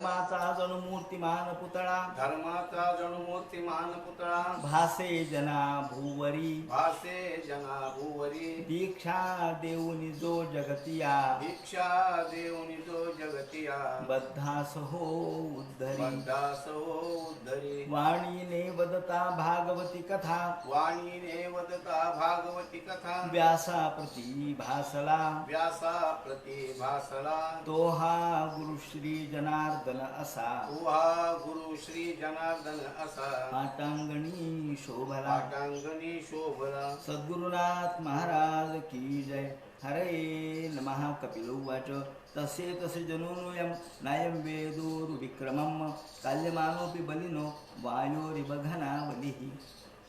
धर्माचा जणू मूर्तिमान पुतळा धर्माचा जणू मूर्तिमान पुतळा भासे जना भूवरी भासे जना भूवरी दीक्षा देऊनी जो जगतिया दीक्षा देऊनी जो जगतिया बद्धास हो उद्धरी बद्धास हो उद्धरी वाणीने वदता भागवती कथा वाणीने वदता भागवती कथा व्यासा प्रती भासला व्यासा प्रति भासला तो हा गुरु श्री जनार्दन असा उहा गुरु श्री जनार्दन असा पाटांगणी शोभला पाटांगणी शोभला सद्गुरुनाथ महाराज की जय. हरे नमः. कपिल उवाच तसे तसे जनूनुयम नायम वेदोरुविक्रमम काल्यमानोपि बलिनो वायोरिबघना बलिही.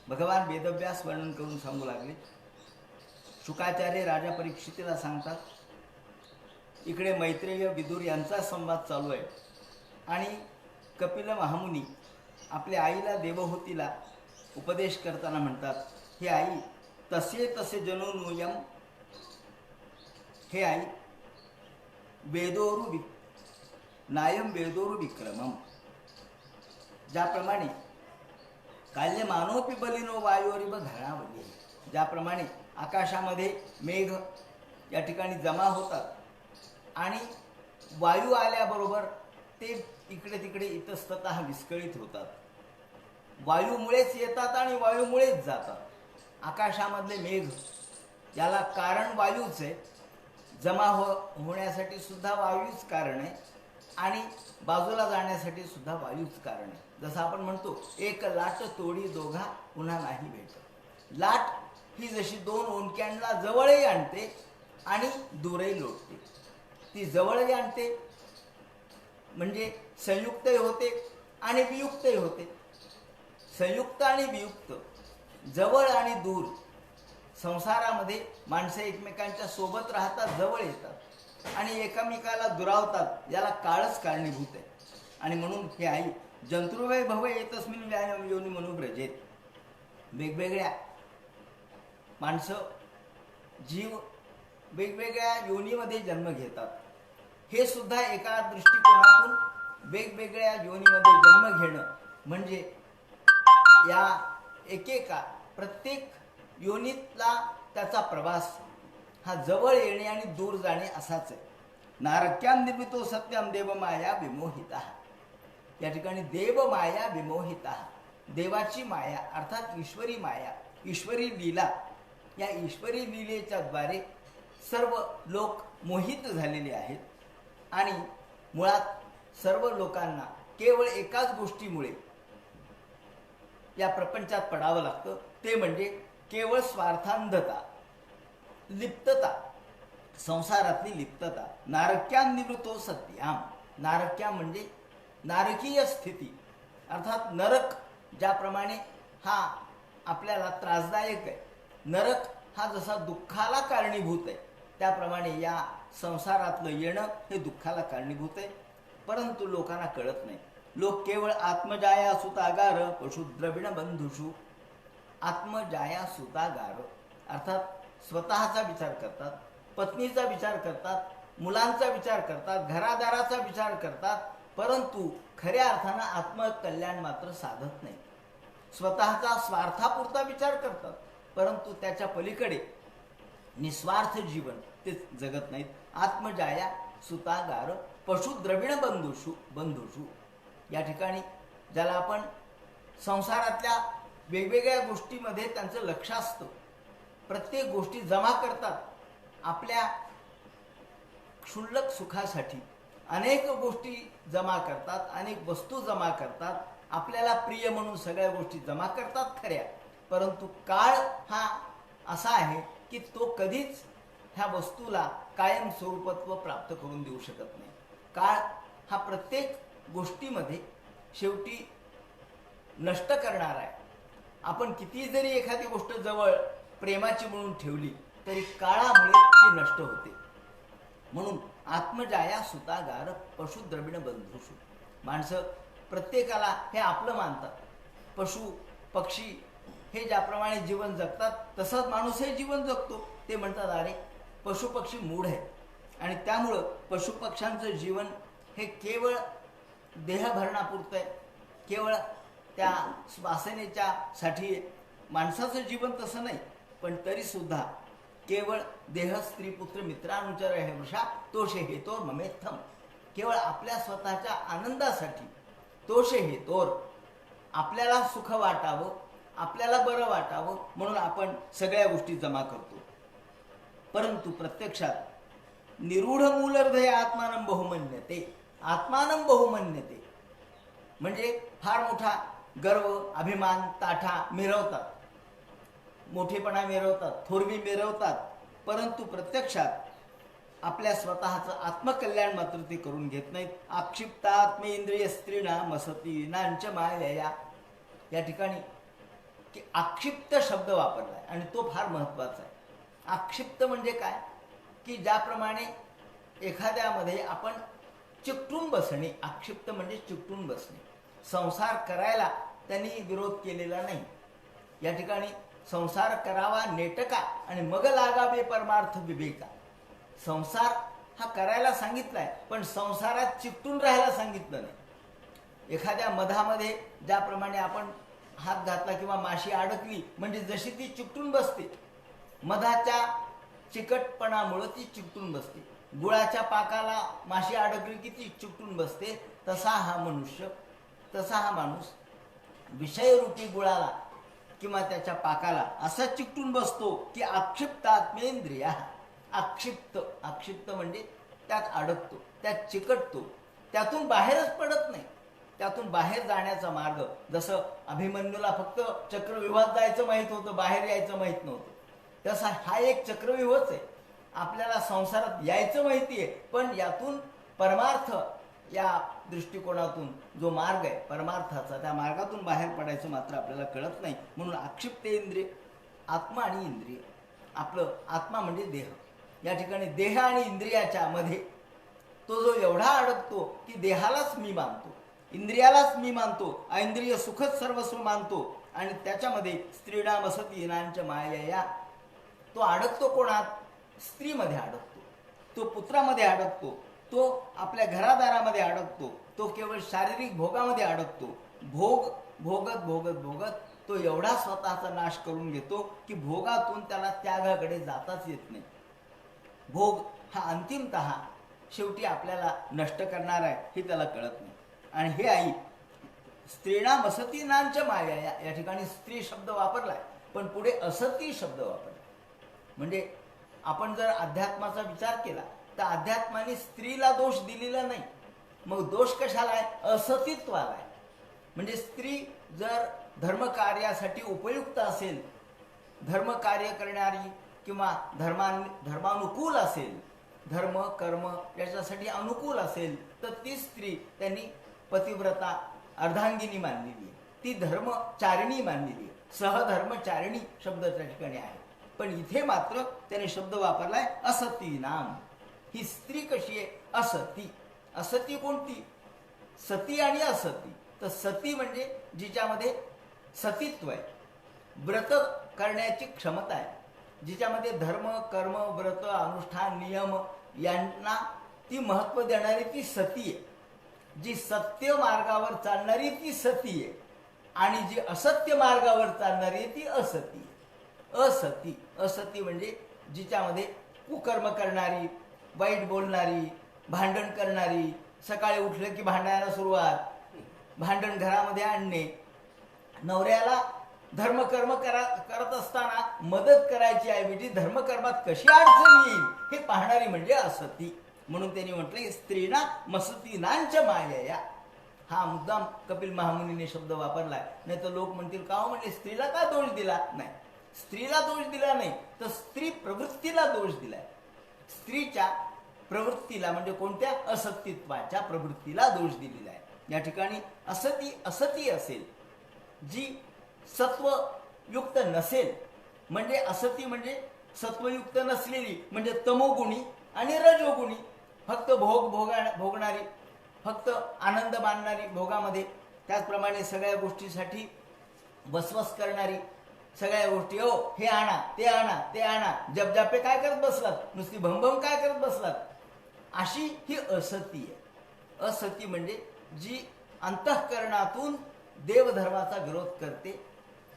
भगवान वेदव्यास वर्णन करून सांगू लागले. शुकाचार्य राजा परीक्षितीला सांगतात. इकडे मैत्रेय विदुर यांचा संवाद चालू आहे आणि कपिल महामुनी आपल्या आईला देवहूतीला उपदेश करताना म्हणतात, हे आई तसे तसे जनूनुयम, हे आई वेदोरु नायम वेदोरु विक्रमम, ज्याप्रमाणे काल्यमानोपि बलिनो वायोरिब घरावली, ज्याप्रमाणे आकाशामध्ये मेघ या ठिकाणी जमा होतात आणि वायू आल्याबरोबर ते इकडे तिकडे इतस्ततः विस्कळीत होतात. वायूमुळेच येतात आणि वायूमुळेच जातात. आकाशामधले मेघ याला कारण वायूच आहे. जमा होण्यासाठी सुद्धा वायूच कारण आहे आणि बाजूला जाण्यासाठी सुद्धा वायूच कारण आहे. जसं आपण म्हणतो एक लाट तोडी दोघा पुन्हा नाही भेट. लाट ही जशी दोन ओंडक्यांना जवळही आणते आणि दूरही लोटते. ती जवळही आणते म्हणजे संयुक्तही होते आणि वियुक्तही होते. संयुक्त आणि वियुक्त, जवळ आणि दूर, संसारामध्ये माणसं एकमेकांच्या सोबत राहतात, जवळ येतात आणि एकमेकाला दुरावतात. याला काळच कारणीभूत आहे. आणि म्हणून हे आई जंतुर्वय भव येतस्मिन व्यायाम योनी म्हणून ब्रजेत. वेगवेगळ्या माणसं, जीव वेगवेगळ्या योनीमध्ये जन्म घेतात. हे सुद्धा एका दृष्टिकोनातून वेगवेगळ्या योनीमध्ये जन्म घेणं म्हणजे या एकेका प्रत्येक योनीतला त्याचा प्रवास हा जवळ येणे आणि दूर जाणे असाच आहे. नारक्याम निर्मितो सत्यम देवमाया विमोहिता. या ठिकाणी देवमाया विमोहिता, देवाची माया अर्थात ईश्वरी माया, ईश्वरी लीला, या ईश्वरी लीलेच्या द्वारे सर्व लोक मोहित झालेले आहेत. आणि मुळात सर्व लोकांना केवळ एकाच गोष्टीमुळे या प्रपंचात पडावं लागतं, ते म्हणजे केवळ स्वार्थांधता, लिप्तता, संसारातली लिप्तता. नारक्याम निवृत्तो सत्याम. नारक्याम म्हणजे नारकीय स्थिती अर्थात नरक. ज्याप्रमाणे हा आपल्याला त्रासदायक आहे, नरक हा जसा दुःखाला कारणीभूत आहे, त्याप्रमाणे या संसारातलं येणं हे दुःखाला कारणीभूत आहे. परंतु लोकांना कळत नाही. लोक केवळ आत्मजाया सुतागार पशुद्रविण बंधुषु. आत्मजाया सुतागार अर्थात स्वतःचा विचार करतात, पत्नीचा विचार करतात, मुलांचा विचार करतात, घरादाराचा विचार करतात, परंतु खऱ्या अर्थानं आत्मकल्याण मात्र साधत नाही. स्वतःचा स्वार्थापुरता विचार करतात, परंतु त्याच्या पलीकडे निस्वार्थ जीवन ते जगत नाहीत. आत्मजाया सुतागार पशुद्रविण बंधुषु. या ठिकाणी ज्याला आपण संसारातल्या वेगवेगळ्या गोष्टीमध्ये त्यांचं लक्ष असतं, प्रत्येक गोष्टी जमा करतात आपल्या क्षुल्लक सुखासाठी, अनेक गोष्टी जमा करतात, अनेक वस्तू जमा करतात, आपल्याला प्रिय म्हणून सगळ्या गोष्टी जमा करतात खऱ्या. परंतु काळ हा असा आहे की तो कधीच ह्या वस्तूला कायम स्वरूपत्व प्राप्त करून देऊ शकत नाही. काळ हा प्रत्येक गोष्टीमध्ये शेवटी नष्ट करणारा आहे. आपण किती जरी एखादी गोष्ट जवळ प्रेमाची म्हणून ठेवली तरी काळामुळे ती नष्ट होते. म्हणून आत्मजाया सुतागार पशुद्रविण बंधुषु. माणसं प्रत्येकाला हे आपलं मानतात. पशु पक्षी हे ज्याप्रमाणे जीवन जगतात तसंच माणूसही जीवन जगतो. ते म्हणतात अरे पशुपक्षी मूढ आहे आणि त्यामुळं पशुपक्ष्यांचं जीवन हे केवळ देहभरणापुरतं आहे, केवळ त्या वासनेच्या साठी आहे. माणसाचं जीवन तसं नाही, पण तरीसुद्धा केवळ देह स्त्री पुत्र मित्रानुचर हे वृषा तोषे हेतोर ममेत्थम, केवळ आपल्या स्वतःच्या आनंदासाठी तोषे हेतोर, आपल्याला सुख वाटावं, आपल्याला बरं वाटावं म्हणून आपण सगळ्या गोष्टी जमा करतो. परंतु प्रत्यक्षात निरूढ मूलर्धय आत्मानं बहुमन्यते, आत्मानं बहुमन्यते म्हणजे फार मोठा गर्व अभिमान ताठा मिरवतात, मोठेपणा मिरवतात, थोरवी मिरवतात, परंतु प्रत्यक्षात आपल्या स्वतःचं आत्मकल्याण मात्र ते करून घेत नाहीत. आक्षिप्तात्मेंद्रिय स्त्रीणा मसती नांच मायया, या ठिकाणी की आक्षिप्त शब्द वापरलाय आणि तो फार महत्वाचा आहे. आक्षिप्त म्हणजे काय की ज्याप्रमाणे एखाद्यामध्ये आपण चिकटून बसणे, आक्षिप्त म्हणजे चिकटून बसणे. संसार करायला त्यांनी विरोध केलेला नाही. या ठिकाणी संसार करावा नेटका आणि मग लागावे परमार्थ विवेका. संसार हा करायला सांगितलाय, पण संसारात चिकटून राहायला सांगितलं नाही. एखाद्या मधामध्ये ज्याप्रमाणे आपण हात घातला किंवा माशी अडकली म्हणजे जशी ती चिकटून बसते, मधाच्या चिकटपणामुळे ती चिकटून बसते. गुळाच्या पाकाला माशी अडकली की ती चिकटून बसते. तसा हा मनुष्य, तसा हा माणूस विषयरूपी गुळाला किंवा त्याच्या पाकाला असा चिकटून बसतो की आक्षिप्तात्मेंद्रिया. आक्षिप्त, आक्षिप्त म्हणजे त्यात अडकतो, त्यात चिकटतो, त्यातून बाहेरच पडत नाही. त्यातून बाहेर जाण्याचा मार्ग, जसं अभिमन्यूला फक्त चक्रव्यूहात जायचं माहीत होतं, बाहेर यायचं माहीत नव्हतं, तसा हा एक चक्रव्यूहच आहे. आपल्याला संसारात यायचं माहिती आहे, पण यातून परमार्थ या दृष्टिकोनातून जो मार्ग आहे परमार्थाचा, त्या मार्गातून बाहेर पडायचं मात्र आपल्याला कळत नाही. म्हणून आक्षिप्तेंद्रिय, आत्मा आणि इंद्रिय, आपलं आत्मा म्हणजे देह, या ठिकाणी देह आणि इंद्रियाच्या मध्ये तो जो एवढा अडकतो की देहालाच मी मानतो, इंद्रियालाच मी मानतो, ऐंद्रिय सुखच सर्वस्व मानतो आणि त्याच्यामध्ये स्त्रीणा वसती नांच मायया. तो अडकतो कोणात? स्त्रीमध्ये अडकतो, तो पुत्रामध्ये अडकतो, तो आपल्या घरादारामध्ये अडकतो, तो केवळ शारीरिक भोगामध्ये अडकतो. भोग भोगत भोगत भोगत तो एवढा स्वतःचा नाश करून घेतो की भोगातून त्याला त्यागाकडे जाताच येत नाही. भोग हा अंतिमतः शेवटी आपल्याला नष्ट करणार आहे हे त्याला कळत नाही. आणि हे आई स्त्रीणा वसतीनांच्या माया, या ठिकाणी स्त्री शब्द वापरलाय, पण पुढे असती शब्द वापरला. म्हणजे आपण जर अध्यात्माचा विचार केला तर अध्यात्माने स्त्रीला दोष दिलेला नाही. मग दोष कशाला आहे? असतीत्वाला आहे. म्हणजे स्त्री जर धर्मकार्यासाठी उपयुक्त असेल, धर्मकार्य करणारी किंवा धर्मानुकूल असेल, धर्म कर्म याच्यासाठी अनुकूल असेल, तर ती स्त्री त्यांनी पतिव्रता अर्धांगिनी मानलेली आहे, ती धर्मचारिणी मानलेली आहे. सहधर्मचारिणी शब्द त्या ठिकाणी आहे. पण इथे मात्र त्याने शब्द वापरलाय असती नाम. ही स्त्री कशी आहे? असती. असती कोणती? सती आणि असती. तर सती म्हणजे जिच्यामध्ये सतीत्व आहे, व्रत करण्याची क्षमता आहे, जिच्यामध्ये धर्म कर्म व्रत अनुष्ठान नियम यांना ती महत्व देणारी ती सती आहे. जी सत्य मार्गावर चालणारी ती सती आहे आणि जी असत्य मार्गावर चालणारी ती असती आहे. असती, असती म्हणजे जिच्यामध्ये कुकर्म करणारी, वाईट बोलणारी, भांडण करणारी, सकाळी उठलं की भांडायला सुरुवात, भांडण घरामध्ये आणणे, नवऱ्याला धर्मकर्म करत असताना मदत करायची ऐवजी धर्मकर्मात कशी अडचण येईल हे पाहणारी म्हणजे असती. म्हणून त्यांनी म्हटलं स्त्रीना मसतीनांच्या मायया. हा मुद्दाम कपिल महामुनीने शब्द वापरलाय. नाही तर लोक म्हणतील का हो म्हणजे स्त्रीला का दोष दिला? नाही, स्त्रीला दोष दिला नाही, तर स्त्री प्रवृत्तीला दोष दिलाय. स्त्रीच्या प्रवृत्तीला म्हणजे कोणत्या? असतित्वाच्या प्रवृत्तीला दोष दिलेला आहे. या ठिकाणी असती असती असेल, जी सत्वयुक्त नसेल, म्हणजे असती म्हणजे सत्वयुक्त नसलेली, म्हणजे तमोगुणी आणि रजोगुणी, फक्त भोगणारी, फक्त आनंद मानणारी भोगामध्ये, त्याचप्रमाणे सगळ्या गोष्टीसाठी वसवस करणारी, सगळ्या गोष्टी हो हे आणा ते आणा ते आणा, जपजापे काय करत बसलात, नुसती भंभम काय करत बसलात, अशी ही असती आहे. असती म्हणजे जी अंतःकरणातून देवधर्माचा विरोध करते,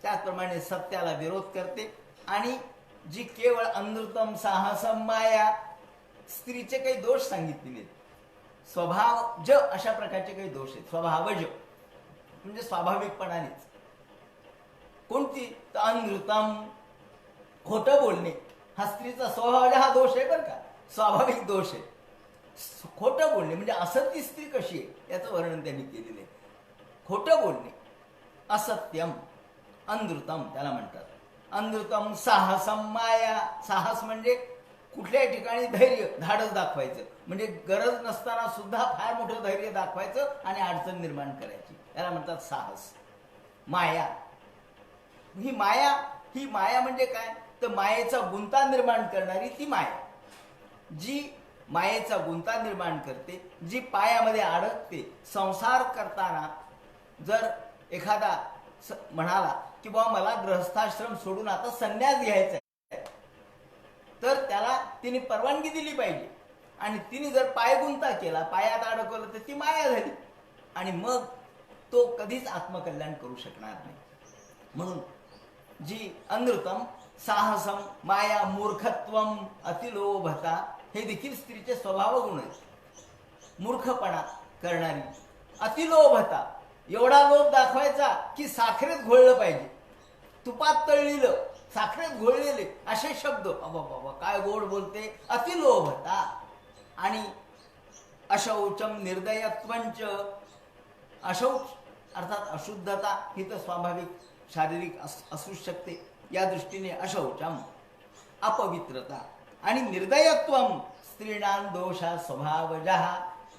त्याचप्रमाणे सत्याला विरोध करते, आणि जी केवळ अनृतम साहसम माया, स्त्रीचे काही दोष सांगितलेले आहेत. स्वभावज अशा प्रकारचे काही दोष आहेत. स्वभावज म्हणजे स्वाभाविकपणानेच. कोणती? तर अनृतम, खोटं बोलणे, हा स्त्रीचा स्वभाव हा दोष आहे बरं का, स्वाभाविक दोष आहे. खोटं बोलणे म्हणजे असत्य स्त्री कशी आहे याचं वर्णन त्यांनी केलेलं आहे. खोटं बोलणे, असत्यम, अनृतम त्याला म्हणतात. अनृतम साहसम माया, साहस म्हणजे कुठल्याही ठिकाणी धैर्य, धाडस दाखवायचं, म्हणजे गरज नसताना सुद्धा फार मोठं धैर्य दाखवायचं आणि अडचण निर्माण करायची, याला म्हणतात साहस. माया, ही माया म्हणजे काय? तर मायेचा गुंता निर्माण करणारी ती माया, जी मायेचा गुंता निर्माण करते, जी पायामध्ये अडकते. संसार करताना जर एखादा म्हणाला की बाबा मला गृहस्थाश्रम सोडून आता संन्यास घ्यायचा आहे, तर त्याला तिने परवानगी दिली पाहिजे. आणि तिने जर पायगुंता केला, पायात अडकवलं, तर ती माया झाली आणि मग तो कधीच आत्मकल्याण करू शकणार नाही. म्हणून जी अनृतम साहसम माया मूर्खत्वम अतिलोभता, हे देखील स्त्रीचे स्वभाव गुण आहेत. मूर्खपणा करणारी, अतिलोभता, एवढा लोभ दाखवायचा की साखरेत घोळलं पाहिजे, तुपात तळलेलं, साखरेत घोळलेले असे शब्द, बाबा बाबा काय गोड बोलते, अतिलोभता. आणि अशौचम निर्दयत्वंच, अशौच अर्थात अशुद्धता, ही तर स्वाभाविक शारीरिक असू शकते, या दृष्टीने अशौचम अपवित्रता. आणि निर्दयत्वम स्त्रीणां दोषा स्वभावजः,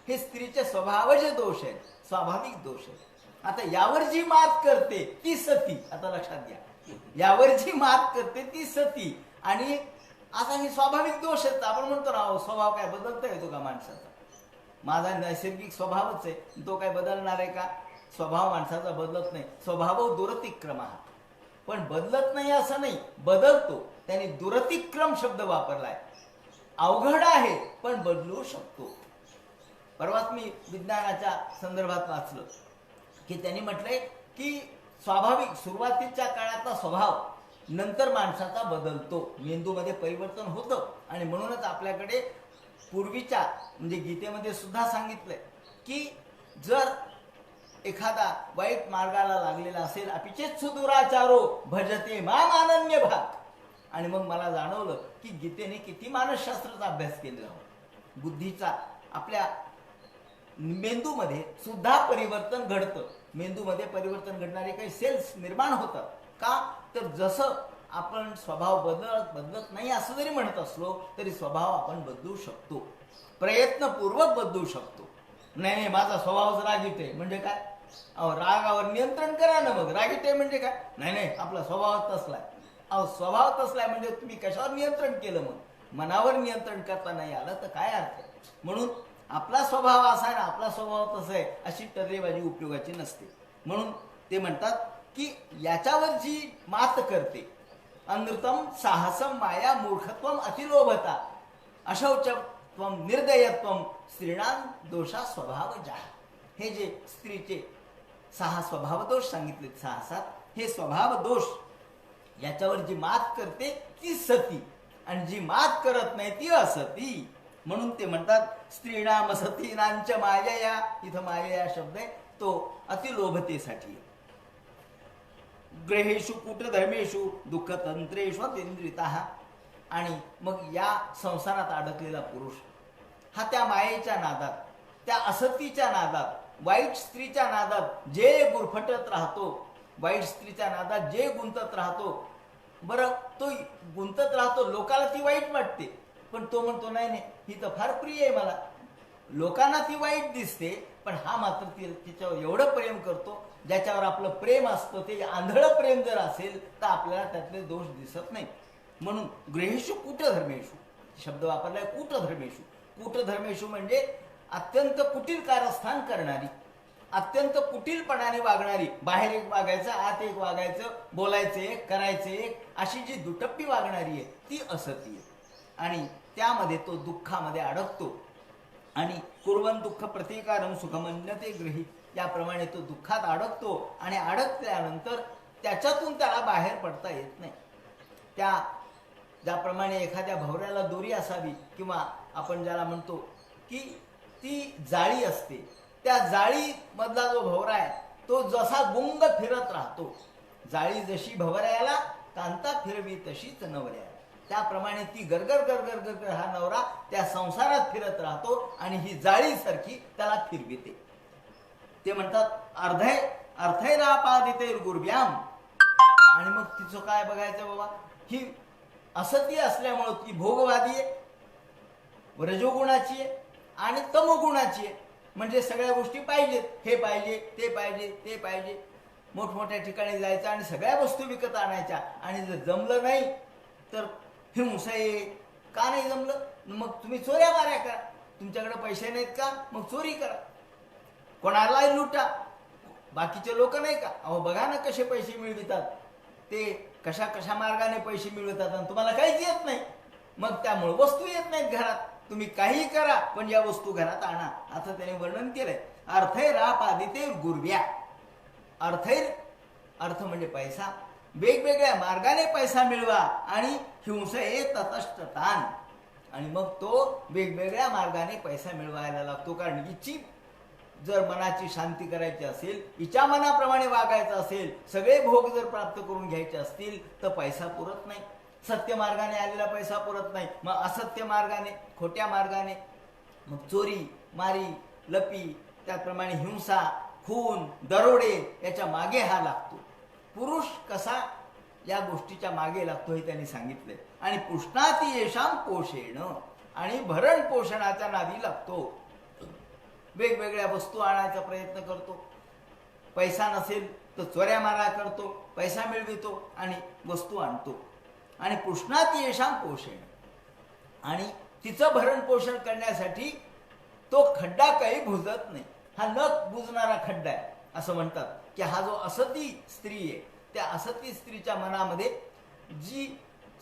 हे स्त्रीचे स्वभावज दोष आहेत, स्वाभाविक दोष आहेत. आता यावर जी मात करते ती सती, आता लक्षात घ्या, यावर जी मात करते ती सती. आणि आता हे स्वाभाविक दोष आहेत. आपण म्हणतो ना स्वभाव काय बदलता येतो का माणसाचा? माझा नैसर्गिक स्वभावच आहे, तो काय बदलणार आहे का? स्वभाव माणसाचा बदलत नाही. स्वभाव दुरतिक्रम, पण बदलत नाही असं नाही, बदलतो. त्यांनी दुरतिक्रम शब्द वापरलाय. अवघड आहे पण बदलू शकतो. परवाच मी विज्ञानाच्या संदर्भात वाचलं की त्यांनी म्हटलंय की स्वाभाविक सुरुवातीच्या काळातला स्वभाव नंतर माणसाचा बदलतो, मेंदूमध्ये परिवर्तन होतं. आणि म्हणूनच आपल्याकडे पूर्वीच्या म्हणजे गीतेमध्ये सुद्धा सांगितलंय की जर एखादा वाईट मार्गाला लागलेला असेल, अपिचेत सुदुराचारो भजते माम अनन्य भाग. आणि मग मला जाणवलं की गीतेने किती मानसशास्त्राचा अभ्यास केलेला होता. बुद्धीचा आपल्या मेंदूमध्ये सुद्धा परिवर्तन घडतं. मेंदूमध्ये परिवर्तन घडणारे काही सेल्स निर्माण होतात. का? तर जसं आपण स्वभाव बदलत नाही असं जरी म्हणत असलो तरी स्वभाव आपण बदलू शकतो, प्रयत्नपूर्वक बदलू शकतो. नाही माझा स्वभावच रागीट आहे म्हणजे काय? रागावर नियंत्रण करा ना. मग रागीट आहे म्हणजे काय? नाही आपला स्वभाव तसलाय. स्वभाव तसलाय म्हणजे तुम्ही कशावर नियंत्रण केलं? मग मनावर नियंत्रण करता नाही आलं तर काय अर्थ? म्हणून आपला स्वभाव असा आहे ना, आपला स्वभाव तसा आहे अशी टर्रेबाजी उपयोगाची नसते. म्हणून ते म्हणतात की याच्यावर जी मात करते, अनृतम साहसम माया मूर्खत्वम अतिलोभता अशौचत्वम निर्दयत्वम स्त्रीणां दोषा स्वभावजा. हे जे स्त्रीचे 6 स्वभाव दोष सांगितले साहसात, हे स्वभाव दोष याच्यावर जी मात करते ती सती, आणि जी मात करत नाही ती असती. म्हणून ते म्हणतात स्त्रीणाम सतीनांच मायया. इथं मायया शब्द आहे तो अतिलोभतेसाठी. ग्रहेषु कुटधर्मेषु दुःखतंत्रेषु अतींद्रितः. आणि मग या संसारात अडकलेला पुरुष हा त्या मायेच्या नादात, त्या असतीच्या नादात, वाईट स्त्रीच्या नादात जे गुरफटत राहतो, वाईट स्त्रीच्या नादात जे गुंतत राहतो, बरं तो गुंतत राहतो, लोकाला ती वाईट वाटते, पण तो म्हणतो नाही ही तर फार प्रिय आहे मला. लोकांना ती वाईट दिसते, पण हा मात्र तिच्यावर एवढं प्रेम करतो, ज्याच्यावर आपलं प्रेम असतं ते आंधळं प्रेम जर असेल तर आपल्याला त्यातले दोष दिसत नाही. म्हणून गृहेषु कूटधर्मेषु शब्द वापरलाय. कूटधर्मेषु, कूटधर्मेषु म्हणजे अत्यंत कुटील कारस्थान करणारी, अत्यंत कुटीलपणाने वागणारी. बाहेर एक वागायचं, आत एक वागायचं, बोलायचं एक, करायचं एक, अशी जी दुटप्पी वागणारी आहे ती असती आहे. आणि त्यामध्ये तो दुःखामध्ये अडकतो. आणि कुर्वन दुःख प्रतिकारम सुखमन्यते गृही, याप्रमाणे तो दुःखात अडकतो आणि अडकल्यानंतर त्याच्यातून त्याला बाहेर पडता येत नाही. ज्याप्रमाणे एखाद्या भवऱ्याला दोरी असावी किंवा आपण ज्याला म्हणतो की ती जाळी असते, त्या जाळी मधला जो भवरा आहे तो जसा गुंग फिरत राहतो, जाळी जशी भवऱ्याला कांता फिरवी तशीच नवऱ्याला, त्याप्रमाणे ती गरगर गरगर गरगर हा नवरा त्या संसारात फिरत राहतो आणि ही जाळीसारखी त्याला फिरविते. ते म्हणतात अर्थैरापादिते गुर्व्याम. आणि मग तिचं काय बघायचं बाबा, ही असती असल्यामुळं ती भोगवादी आहे, रजोगुणाची आहे आणि तमोगुणाची आहे. म्हणजे सगळ्या गोष्टी पाहिजेत, हे पाहिजे ते पाहिजे ते पाहिजे, मोठमोठ्या ठिकाणी जायचं आणि सगळ्या वस्तू विकत आणायच्या, आणि जर जमलं नाही तर हिंसा आहे. का नाही जमलं, मग तुम्ही चोऱ्या माऱ्या करा. तुमच्याकडे पैसे नाहीत का, मग चोरी करा, कोणालाही लुटा. बाकीचे लोक नाही का, अहो बघा ना कसे पैसे मिळवितात, ते कशा कशा मार्गाने पैसे मिळवतात आणि तुम्हाला काहीच येत नाही. मग त्यामुळे वस्तू येत नाहीत घरात. तुम्ही काही करा पण या वस्तू घरात आणा, असं त्याने वर्णन केलंय. अर्थैरापादिते गुर्व्या. अर्थ म्हणजे पैसा, वेगवेगळ्या मार्गाने पैसा मिळवा आणि हिंसे ततष्टतान. आणि मग तो वेगवेगळ्या मार्गाने पैसा मिळवायला लागतो. कारण हिची जर मनाची शांती करायची असेल, हिच्या मनाप्रमाणे वागायचं असेल, सगळे भोग जर प्राप्त करून घ्यायचे असतील तर पैसा पुरत नाही. सत्य मार्गाने आलेला पैसा पुरत नाही, मग असत्य मार्गाने, खोट्या मार्गाने, मग चोरी मारी लपी, त्याचप्रमाणे हिंसा, खून, दरोडे याच्या मागे हा लागतो. पुरुष कसा या गोष्टीच्या मागे लागतो हे त्यांनी सांगितले. आणि पुष्णाती येशाम पोषेण, आणि भरण पोषणाच्या नादी लागतो. वेगवेगळ्या वस्तू आणायचा प्रयत्न करतो, पैसा नसेल तर चोऱ्या मारा करतो, पैसा मिळवितो आणि वस्तू आणतो. आणि पुष्णाती येशाम पोषेण, आणि तिचं भरण पोषण करण्यासाठी तो खड्डा काही बुजत नाही. हा न बुजणारा खड्डा आहे. असं म्हणतात की हा जो असती स्त्री आहे, त्या असती स्त्रीच्या मनामध्ये जी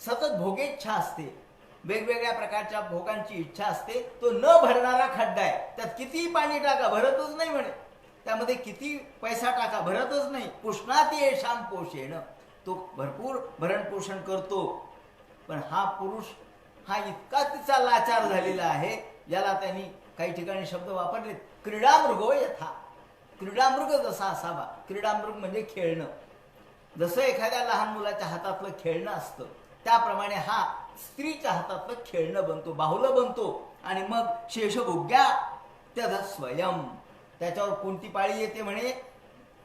सतत भोगेच्छा असते, वेगवेगळ्या प्रकारच्या भोगांची इच्छा असते, तो न भरणारा खड्डा आहे. त्यात किती पाणी टाका भरतच नाही म्हणे, त्यामध्ये किती पैसा टाका भरतच नाही. पुष्णाती येशाम पोषेण, तो भरपूर भरण पोषण करतो. पण हा पुरुष हा इतका तिचा लाचार झालेला आहे, ज्याला त्यांनी काही ठिकाणी शब्द वापरले, क्रीडामृगो यथा. क्रीडामृग जसा असावा, क्रीडामृग म्हणजे खेळणं, जसं एखाद्या लहान मुलाच्या हातातलं खेळणं असतं त्याप्रमाणे हा स्त्रीच्या हातातलं खेळणं बनतो, बाहुलं बनतो. आणि मग शेषभोग्या त्याचा स्वयं, त्याच्यावर कोणती पाळी येते म्हणे.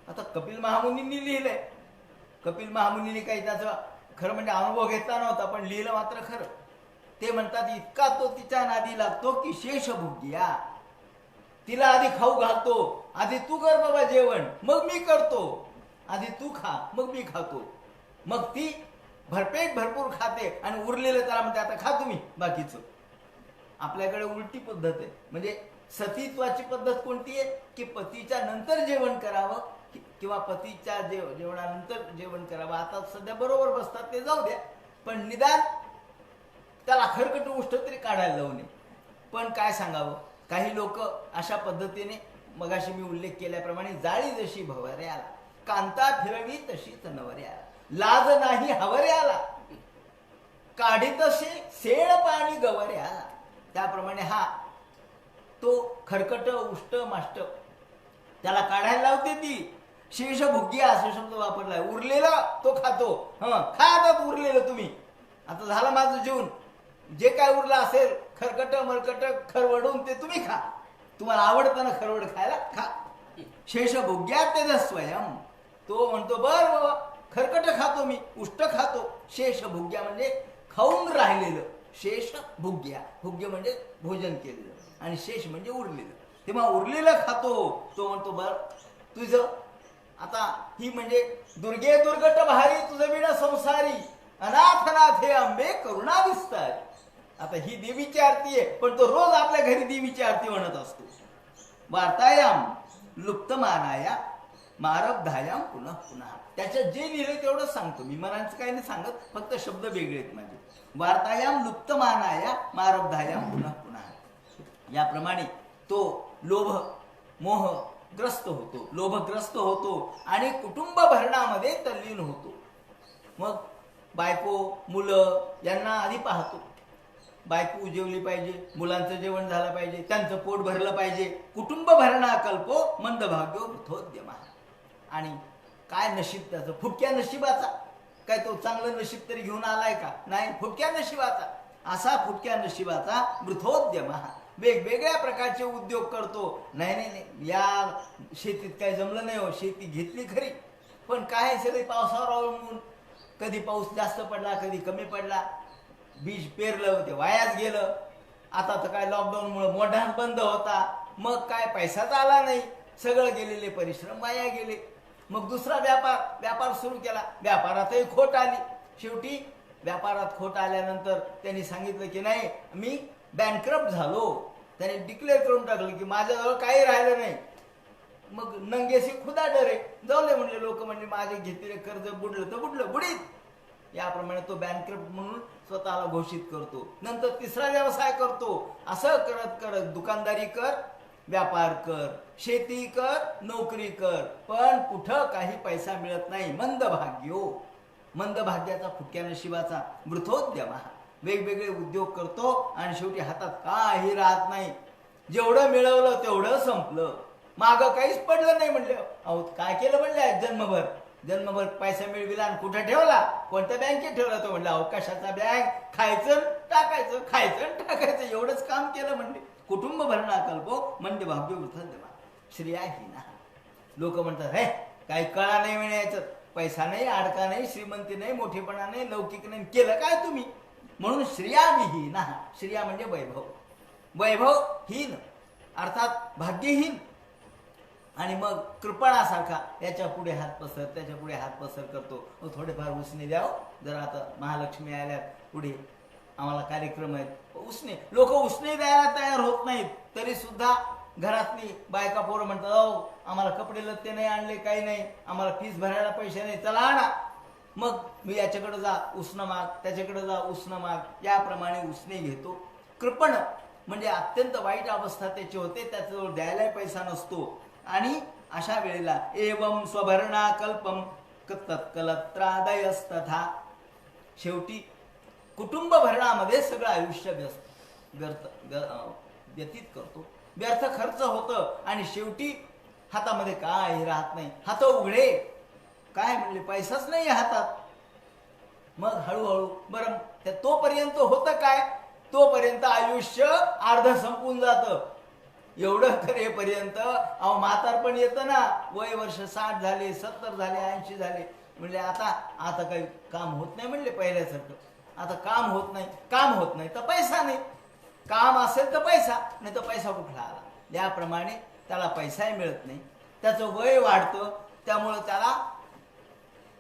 आता कपिल महामुनींनी लिहिलंय, कपिल महामुनींनी काही त्याचा खरं म्हणजे अनुभव घेतला नव्हता, पण लिहिलं मात्र खरं. ते म्हणतात इतका तो तिच्या नादी लागतो की शेषभोग्या, तिला आधी खाऊ घालतो, आधी तू कर बाबा जेवण मग मी करतो, आधी तू खा मग मी खातो. मग ती भरपेट भरपूर खाते आणि उरलेलं त्याला म्हणते आता खा तुम्ही बाकीचं. आपल्याकडे उलटी पद्धत आहे. म्हणजे सतीत्वाची पद्धत कोणती आहे की पतीच्या नंतर जेवण करावं किंवा पतीच्या जेवणानंतर जेवण करावं. आता सध्या बरोबर बसतात ते जाऊ द्या, पण निदान त्याला खरकट गोष्ट तरी काढायला लावू नये. पण काय सांगावं, काही लोक अशा पद्धतीने मगाशी मी उल्लेख केल्याप्रमाणे जाळी जशी भवऱ्याला, कांता फिरवी तशीच नवऱ्याला, लाज नाही हवऱ्याला, काढीतसे सेळ पाणी गवऱ्याला. त्याप्रमाणे हा तो खरकट उष्ट माष्ट त्याला काढायला लावते ती. शेषभुग्या असा शब्द वापरलाय. उरलेला तो खातो. खा आता उरलेलं तुम्ही, आता झालं माझं जेवण, जे काय उरलं असेल खरकट मरकट खरवडून ते तुम्ही खा, तुम्हाला आवडतं ना खरवड खायला, खा. शेषभुग्या ते स्वयं, तो म्हणतो बर बाबा खरकट खातो मी, उष्ट खातो. शेषभुग्या म्हणजे खाऊन राहिलेलं, शेष भुग्या, भुग्य म्हणजे भोजन केलेलं आणि शेष म्हणजे उरलेलं. तेव्हा उरलेलं खातो. तो म्हणतो बर तुझं आता ही म्हणजे दुर्गे दुर्गट भारी तुझं विण संसारी, अनाथ नाथ हे अंबे करुणा विस्तारी. आता ही देवीची आरती आहे, पण तो रोज आपल्या घरी देवीची आरती म्हणत असतो. वार्तायाम लुप्तमानाया मारब्धायाम पुन्हा पुन्हा. त्याच्यात जे लिहिलंय तेवढंच सांगतो मी, मनाचं काही नाही सांगत, फक्त शब्द वेगळे आहेत माझे. वार्तायाम लुप्तमानाया मारब्धायाम पुन्हा पुन्हा, याप्रमाणे तो लोभ मोहग्रस्त होतो, लोभग्रस्त होतो आणि कुटुंब भरणामध्ये तल्लीन होतो. मग बायको मुलं यांना आधी पाहतो. बायको जेवली पाहिजे, मुलांचं जेवण झालं पाहिजे, त्यांचं पोट भरलं पाहिजे. कुटुंब भरणा कल्पो मंदभाग्यो वृथोद्यम. आणि काय नशीब त्याचं, फुटक्या नशिबाचा. काय तो चांगलं नशीब तरी घेऊन आलाय का? नाही, फुटक्या नशिबाचा. असा फुटक्या नशिबाचा वृथोद्यम. वेगवेगळ्या प्रकारचे उद्योग करतो. नाही नाही नाही, या शेतीत काय जमलं नाही हो, शेती घेतली खरी पण काय सगळे पावसावर अवलंबून. कधी पाऊस जास्त पडला, कधी कमी पडला, बीज पेरलं ते वायाच गेलं. आता तर काय लॉकडाऊनमुळे मोढान बंद होता, मग काय पैसाच आला नाही, सगळं गेलेले परिश्रम वाया गेले. मग दुसरा व्यापार सुरू केला, व्यापारातही खोट आली. शेवटी व्यापारात खोट आल्यानंतर त्यांनी सांगितलं की नाही, मी बँकरप्ट झालो. त्याने डिक्लेअर करून टाकलं की माझ्याजवळ काही राहिलं नाही. मग नंगेशी खुदा डरे, जाऊ दे म्हणले लोक, म्हणजे माझे घेतलेले कर्ज बुडलं तर बुडलं, बुडीत. याप्रमाणे तो बँकरप्ट म्हणून स्वतःला घोषित करतो. नंतर तिसरा व्यवसाय करतो. असं करत करत दुकानदारी कर, व्यापार कर, शेती कर, नोकरी कर, पण कुठं काही पैसा मिळत नाही. मंदभाग्याचा, फुटक्या नशिबाचा वृथोद्यम. वेगवेगळे उद्योग करतो आणि शेवटी हातात काही राहत नाही. जेवढं मिळवलं तेवढं संपलं, मागं काहीच पडलं नाही. म्हणले अहो काय केलं म्हणले, जन्मभर पैसा मिळविला आणि कुठं ठेवला, कोणत्या बँकेत ठेवला? तो म्हणलं अवकाशाचा बँक, खायचं टाकायचं एवढंच काम केलं. म्हणले कुटुंब भरणा कल्पो म्हणजे भाग्य वृथोद्यम श्रेयाहीना. लोक म्हणतात हे काही कळा नाही म्हणायचं, पैसा नाही, अडका नाही, श्रीमंती नाही, मोठेपणा नाही, लौकिक नाही, केलं काय तुम्ही? म्हणून श्रेयाविहीन. श्रेया म्हणजे वैभवहीन अर्थात भाग्यहीन. आणि मग कृपणासारखा याच्या पुढे हात पसर, त्याच्या पुढे हात पसर करतो. थोडेफार उसने द्याव, जरा आता महालक्ष्मी आल्या पुढे आम्हाला कार्यक्रम आहेत, उसने. लोक उसने द्यायला तयार होत नाहीत, तरी सुद्धा घरातली बायका पोरं म्हणतात अहो आम्हाला कपडे लत्ते नाही आणले, काही नाही, आम्हाला फीस भरायला पैसे नाही, चला आणा. मग मी याच्याकडे जा उसनं माग, त्याच्याकडे जा उसनं माग, याप्रमाणे उसने घेतो. कृपण म्हणजे अत्यंत वाईट अवस्था त्याची होते, त्याच्याजवळ द्यायलाही पैसा नसतो. आणि अशा वेळेला एवं स्वभरणा कल्पम तत्कलत्रादयस्तथा. शेवटी कुटुंब भरणामध्ये सगळं आयुष्य व्यतीत करतो, व्यर्थ खर्च होतं आणि शेवटी हातामध्ये काय राहत नाही. हात उघडे, काय म्हणले पैसाच नाही हातात. मग हळूहळू बरं तोपर्यंत होतं काय, तोपर्यंत आयुष्य अर्ध संपून जातं. एवढं करेपर्यंत अहो म्हातारपण येतं ना, वय वर्ष 60 झाले, 70 झाले, 80 झाले, म्हणले आता काही काम होत नाही. म्हणले पहिल्यासारखं आता काम होत नाही तर पैसा नाही. काम असेल तर पैसा, नाही तर पैसा कुठला आला. याप्रमाणे त्याला पैसाही मिळत नाही, त्याचं वय वाढतं, त्यामुळं त्याला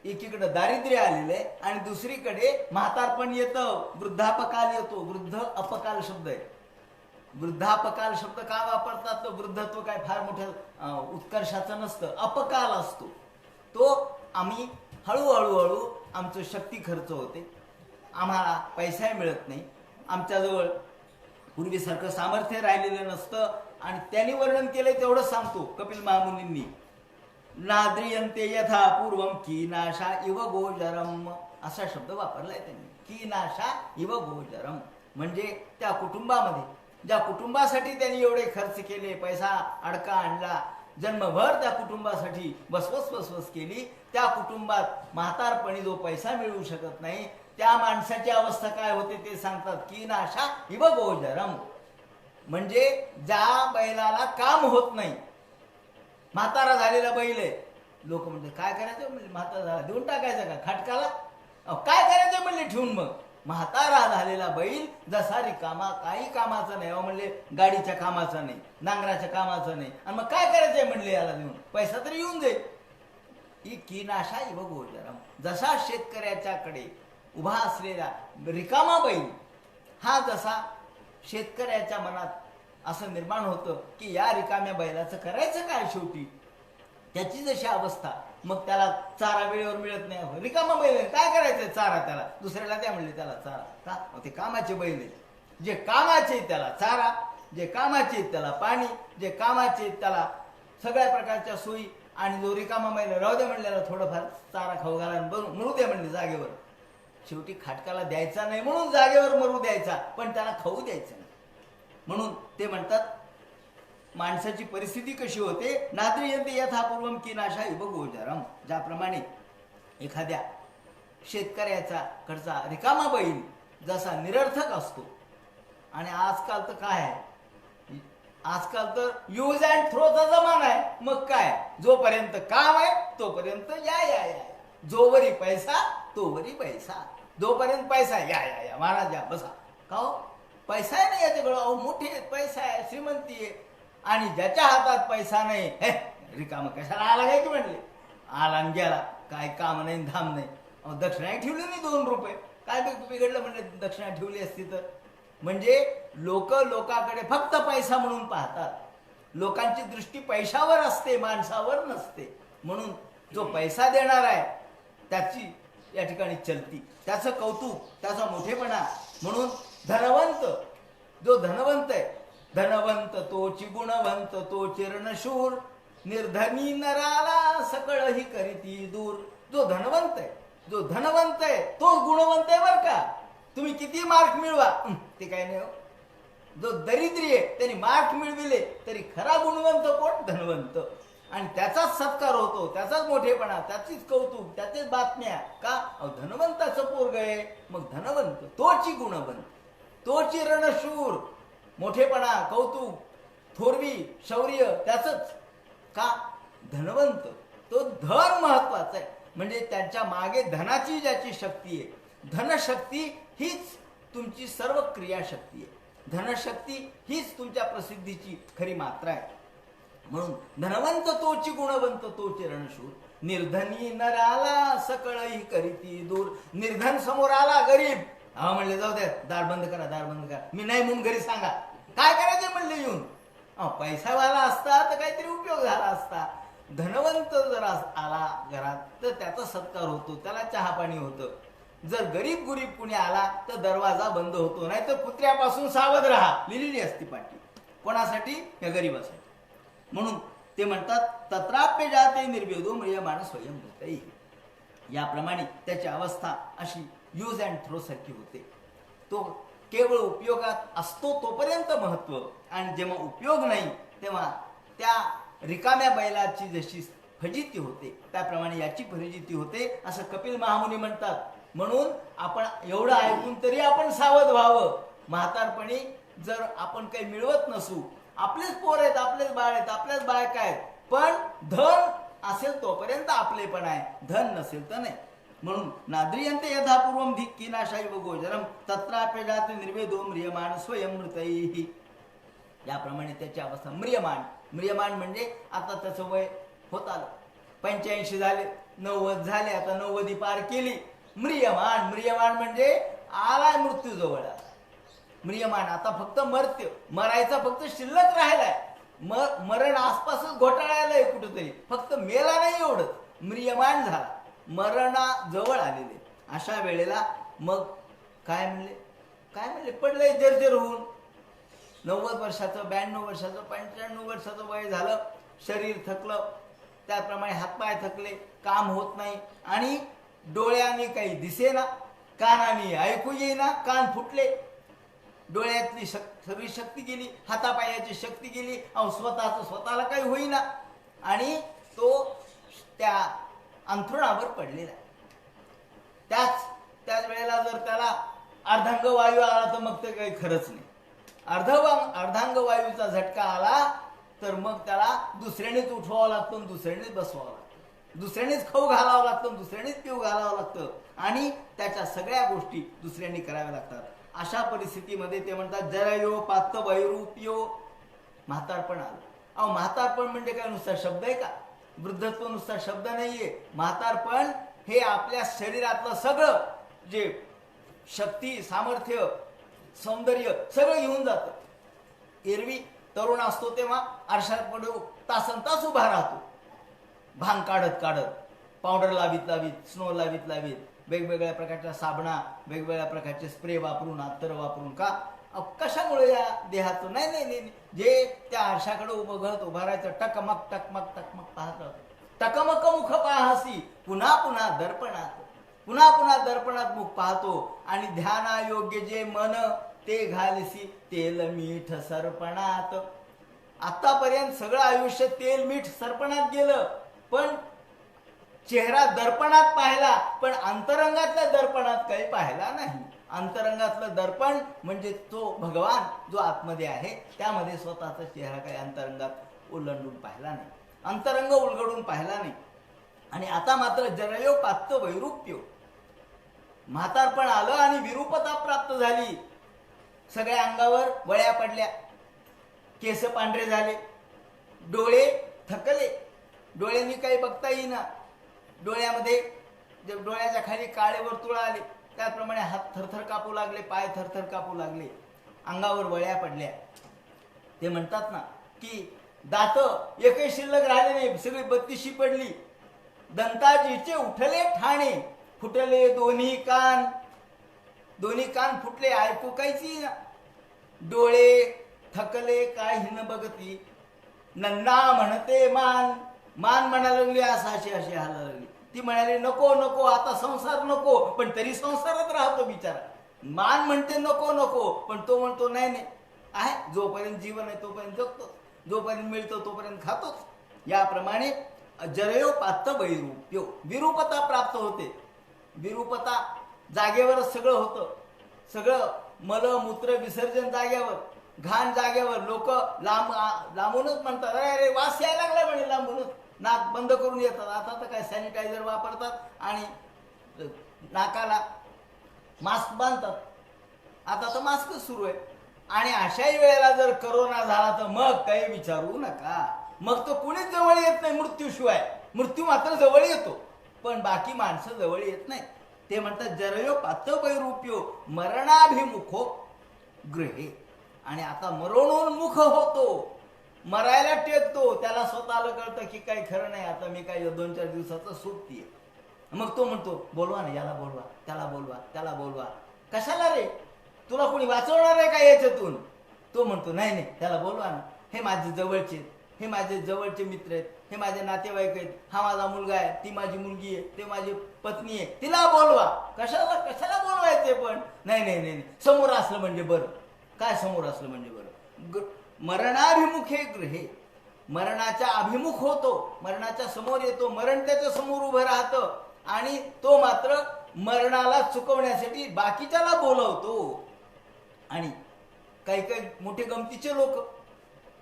एकीकडे दारिद्र्य आलेलं आहे आणि दुसरीकडे म्हातारपण येतं, वृद्धापकाल येतो. वृद्ध अपकाल शब्द आहे. वृद्धापकाल शब्द का वापरतात? तर वृद्धत्व काय फार मोठ्या उत्कर्षाचं नसतं, अपकाल असतो. तो आम्ही हळूहळू आमचं शक्ती खर्च होते, आम्हाला पैसाही मिळत नाही, आमच्याजवळ पूर्वीसारखं सामर्थ्य राहिलेलं नसतं. आणि त्यांनी वर्णन केलंय तेवढं सांगतो कपिल महामुनींनी. नाद्रियंते यथा पूर्वम कीनाशा इव गोचरम, असा शब्द वापरलाय त्यांनी. कीनाशा इव गोचरम म्हणजे त्या कुटुंबामध्ये, ज्या कुटुंबासाठी त्यांनी एवढे खर्च केले, पैसा अडका आणला, जन्मभर त्या कुटुंबासाठी वसवस केली, त्या कुटुंबात म्हातारपणी जो पैसा मिळू शकत नाही, त्या माणसाची अवस्था काय होते ते सांगतात. कीनाशा इव गोचरम म्हणजे ज्या बैलाला काम होत नाही, म्हातारा झालेला बैल आहे. लोक म्हणतात काय करायचं, म्हणजे म्हातारा झाला देऊन टाकायचं का खाटकाला, काय करायचं म्हणले ठेवून. मग म्हातारा झालेला बैल जसा रिकामा, काही कामाचं नाही. म्हणले गाडीच्या कामाचं नाही, नांगराच्या कामाचं नाही, आणि मग काय करायचंय म्हणले याला देऊन, पैसा तरी येऊन जाईल. ही कीनाशा इव गोचरम. जसा शेतकऱ्याच्याकडे उभा असलेला रिकामा बैल, हा जसा शेतकऱ्याच्या मनात असं निर्माण होतं की या रिकाम्या बैलाचं करायचं काय, शेवटी त्याची जशी अवस्था. मग त्याला चारा वेळेवर मिळत नाही, रिकामा बैल काय करायचं चारा, त्याला दुसऱ्याला द्या म्हणले त्याला चारा का, ते कामाचे बैल आहे, जे कामाचे त्याला चारा, जे कामाचे आहेत त्याला पाणी, जे कामाचे आहेत त्याला सगळ्या प्रकारच्या सोयी, आणि जो रिकामा महिला राहू दे म्हणलेला थोडंफार चारा खाऊ घाला आणि बरू मरू दे म्हणले जागेवर. शेवटी खाटकाला द्यायचा नाही म्हणून जागेवर मरू द्यायचा, पण त्याला खाऊ द्यायचं नाही. म्हणून ते म्हणतात माणसाची परिस्थिती कशी होते, नाद्रियन्ते यथापूर्वम कीनाशा इव गोचरम. ज्याप्रमाणे एखाद्या शेतकऱ्याचा कडचा रिकामा बैल जसा निरर्थक असतो, आणि आजकाल तर काय आहे, आजकाल तर यूज अँड थ्रोचा जमाना आहे. मग काय, जोपर्यंत काम आहे तोपर्यंत या या या, जोवरी पैसा तोवरी पैसा, जोपर्यंत पैसा या या या महाराज या बसा. का हो, पैसा आहे ना याच्याकडं, अहो मोठे पैसा आहे, श्रीमंती आहे. आणि ज्याच्या हातात पैसा नाही, हे रिकामा कशाला आला काय की म्हणले, आला आणि गेला, काय काम नाही धाम नाही. अहो दक्षिणा ठेवली नाही 2 रुपये, काय बिघडलं म्हणले दक्षिणा ठेवली असती तर. म्हणजे लोकांकडे फक्त पैसा म्हणून पाहतात, लोकांची दृष्टी पैशावर असते, माणसावर नसते. म्हणून जो पैसा देणार आहे त्याची या ठिकाणी चलती, त्याचं कौतुक, त्याचा मोठेपणा. म्हणून धनवंत, जो धनवंत आहे, धनवंत तोची गुणवंत तोची रणशूर, निर्धनी नराला सकळ ही करीती दूर. जो धनवंत आहे, जो धनवंत आहे तो गुणवंत आहे बरं का. तुम्ही किती मार्क मिळवा ते काही नाही हो. जो दरिद्री आहे त्यांनी मार्क मिळविले तरी खरा गुणवंत कोण, धनवंत. आणि त्याचाच सत्कार होतो, त्याचाच मोठेपणा, त्याचीच कौतुक, त्याचीच बातम्या. का, धनवंताचं पोरग आहे, मग धनवंत तोची गुणवंत तोची रणशूर, मोठेपणा, कौतुक, थोरवी, शौर्य त्याचंच. का, धनवंत तो धन महत्वाचं आहे. म्हणजे त्यांच्या मागे धनाची ज्याची शक्ती आहे, धनशक्ती हीच तुमची सर्व क्रियाशक्ती आहे. धनशक्ती हीच तुमच्या प्रसिद्धीची खरी मात्रा आहे. म्हणून धनवंत तोची गुणवंत तोची रणशूर, निर्धनी नराला सकळही करीती दूर. निर्धन समोर आला, गरीब, हा म्हणले जाऊ द्या, दार बंद करा, दार बंद करा, मी नाही म्हणून घरी सांगा. काय करायचे म्हणले येऊन, पैसावाला असता तर काहीतरी उपयोग झाला असता. धनवंत जर आला घरात तर त्याचा सत्कार होतो, त्याला चहा पाणी होतं. जर गरीब कुणी आला तर दरवाजा बंद होतो, नाही तर कुत्र्यापासून सावध राहा लिहिलेली असती पाठी. कोणासाठी, या गरीबासाठी. म्हणून ते म्हणतात तत्राप्य जाते निर्वेदो म्रियमाण स्वयं. याप्रमाणे त्याची अवस्था अशी यूज अँड थ्रो सारखी होते. तो केवळ उपयोगात असतो तोपर्यंत महत्व, आणि जेव्हा उपयोग नाही तेव्हा त्या रिकाम्या बैलाची जशी फजिती होते त्याप्रमाणे याची फजिती होते, असं कपिल महामुनी म्हणतात. म्हणून आपण एवढं ऐकून तरी आपण सावध व्हावं. म्हातारपणी जर आपण काही मिळवत नसू, आपलेच पोर आहेत, आपलेच बाळ आहेत, आपल्याच बायका आहेत, पण धन असेल तोपर्यंत आपले पण आहे, धन नसेल तर नाही. म्हणून नाद्रियन्ते यथापूर्वम कीनाशैव गोचरम तत्राप्य जाते निर्वेदो म्रियमाण स्वयं मृतैः. याप्रमाणे त्याची अवस्था म्रियमाण. म्रियमाण म्हणजे आता त्याचं वय होत आलं, 85 झाले, 90 झाले, आता 90 पार केली. म्रियमाण, म्रियमाण म्हणजे आलाय मृत्यू जवळ. म्रियमाण आता फक्त मर्त्य, मरायचा फक्त शिल्लक राहिलाय. मरण आसपासच घोटाळायलाय कुठेतरी, फक्त मेला नाही एवढं, म्रियमाण झाला, मरणा जवळ आलेले. अशा वेळेला मग काय म्हणले पडलंय जर्जर होऊन. 90 वर्षाचं, 92 वर्षाचं, 95 वर्षाचं वय झालं, शरीर थकलं, त्याप्रमाणे हातपाय थकले, काम होत नाही, आणि डोळ्याने काही दिसेना, कानाने ऐकू येईना, कान फुटले, डोळ्यातली सगळी शक्ती गेली, हातापायाची शक्ती गेली, स्वतःला काही होईना, आणि तो त्या अंथरुणावर पडलेला. त्याच वेळेला जर त्याला अर्धांग वायू आला तर मग ते काही खरंच नाही. अर्धांग वायूचा झटका आला तर मग त्याला दुसऱ्यानेच उठवावं लागतं, दुसऱ्यानेच बसवावं लागतं, दुसऱ्यानेच खाऊ घालावं लागतं, दुसऱ्यानेच पिऊ घालावं लागतं, आणि त्याच्या सगळ्या गोष्टी दुसऱ्यांनी कराव्या लागतात. अशा परिस्थितीमध्ये ते म्हणतात जरायो पात्त वैरूपियो, म्हातारपण आलं. म्हातारपण म्हणजे काय नुसता शब्द आहे का? वृद्धत्व नुसता शब्द नाहीये. म्हातारपण हे आपल्या शरीरातलं सगळं जे शक्ती, सामर्थ्य, सौंदर्य सगळं घेऊन जातं. एरवी तरुण असतो तेव्हा आरशापुढे तासनतास उभा राहतो, भांग काढत पावडर लावीत, स्नो लावीत, वेगवेगळ्या प्रकारच्या साबणा, वेगवेगळ्या प्रकारचे स्प्रे वापरून, अत्तर वापरून. का? कशामुळे या देहाचं नाही नाही नाही नाही. जे त्या आरशाकडे बघत उभा राहायचं, टकमक टकमक टकमक पाहत राहतो. टकमक मुख पाहसी पुन्हा पुन्हा दर्पणात, पुन्हा पुन्हा दर्पणात मुख पाहतो. आणि ध्यानायोग्य जे मन ते घालसी तेल मीठ सरपणात. आतापर्यंत सगळं आयुष्य तेल मीठ सरपणात गेलं, पण चेहरा दर्पणात पाहिला, पण अंतरंगातल्या दर्पणात काही पाहिला नाही. अंतरंगातलं दर्पण म्हणजे तो भगवान जो आतमध्ये आहे, त्यामध्ये स्वतःचा चेहरा काही अंतरंगात ओलांडून पाहिला नाही, अंतरंग उलगडून पाहिला नाही. आणि आता मात्र जरयो पात्त वैरूप्यो, म्हातारपण आलं आणि विरूपता प्राप्त झाली. सगळ्या अंगावर वळ्या पडल्या, केस पांढरे झाले, डोळे थकले, डोळ्यांनी काही बघता येईना, डोळ्यामध्ये डोळ्याच्या खाली काळे वर्तुळ आले, त्याप्रमाणे हात थरथर कापू लागले, पाय थरथर कापू लागले, अंगावर वळ्या पडल्या. ते म्हणतात ना की दात एकही शिल्लक राहिले नाही, सगळी बत्तीशी पडली. दंताजीचे उठले ठाणे, फुटले दोन्ही कान, दोन्ही कान फुटले, ऐकू काहीच ना. डोळे थकले काही न बघती, नन्ना म्हणते मान, मान म्हणायला लागली, अशी अशी हाला लागली. ती म्हणाली नको नको आता संसार नको, पण तरी संसारात राहतो बिचारा. मान म्हणते नको नको, पण तो म्हणतो नाही नाही आहे, जोपर्यंत जीवन आहे तोपर्यंत जगतो, जोपर्यंत मिळतो तोपर्यंत खातोच. याप्रमाणे जरयो पात्त वैरूप्यो, विरूपता प्राप्त होते. विरूपता जागेवरच सगळं होतं, सगळं मल मूत्र विसर्जन जागेवर, घाण जागेवर. लोक लांबूनच म्हणतात अरे अरे वास यायला लागला म्हणे, लांबूनच नाक बंद करून येतात. आता तर काय सॅनिटायझर वापरतात आणि नाकाला मास्क बांधतात, आता तर मास्कच सुरू आहे. आणि अशाही वेळेला जर करोना झाला तर मग काही विचारू नका, मग तो कुणीच जवळ येत नाही मृत्यूशिवाय. मृत्यू मात्र जवळ येतो, पण बाकी माणसं जवळ येत नाही. ते म्हणतात जरयो पात्त वैरूप्यो मरणाभिमुखो गृहे. आणि आता मरणोन्मुख होतो, मरायला टेकतो. त्याला स्वतःला कळतं की काही खरं नाही, आता मी काही 2-4 दिवसाचं सोबतीये. मग तो म्हणतो बोलवा ना, याला बोलवा, त्याला बोलवा, त्याला बोलवा. कशाला रे, तुला कोणी वाचवणार आहे का याच्यातून? तो म्हणतो नाही नाही त्याला बोलवा ना, हे माझे जवळचे, हे माझे जवळचे मित्र आहेत, हे माझे नातेवाईक आहेत, हा माझा मुलगा आहे, ती माझी मुलगी आहे, ते माझी पत्नी आहे, तिला बोलवा. कशाला कशाला बोलवायचे? पण नाही नाही नाही समोर असलं म्हणजे बरं. काय समोर असलं म्हणजे बरं? मरणाभिमुखे गृहे, मरणाच्या अभिमुख होतो, मरणाच्या समोर येतो, मरण त्याच्या समोर उभं राहतं. आणि तो मात्र मरणाला चुकवण्यासाठी बाकीच्याला बोलवतो. आणि काही काही मोठे गमतीचे लोक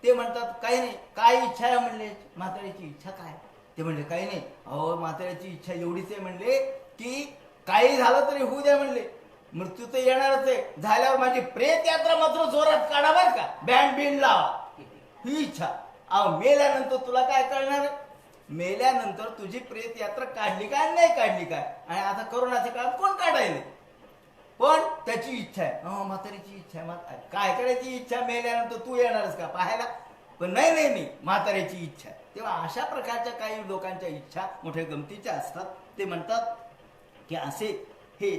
ते म्हणतात काही नाही, काय इच्छा आहे म्हणले, म्हाताऱ्याची इच्छा काय? ते म्हणले काही नाही, अहो म्हाताऱ्याची इच्छा एवढीच आहे म्हणले की काही झालं तरी होऊ द्या म्हणले, मृत्यू तर येणारच आहे, झाल्यावर माझी प्रेत यात्रा मात्र जोरात काढा बर का, बँड बिंड लावा, ही इच्छा. अहो मेल्यानंतर तुला काय कळणार? मेल्यानंतर तुझी प्रेत यात्रा काढली काय नाही काढली काय? आणि आता करोनाच्या काळात कोण काढायला? पण त्याची इच्छा आहे, म्हातारीची इच्छा आहे. काय करायची इच्छा? मेल्यानंतर तू येणारच का पाहायला? पण नाही नाही नाही म्हाताऱ्याची इच्छा आहे. तेव्हा अशा प्रकारच्या काही लोकांच्या इच्छा मोठ्या गमतीच्या असतात. ते म्हणतात की असे हे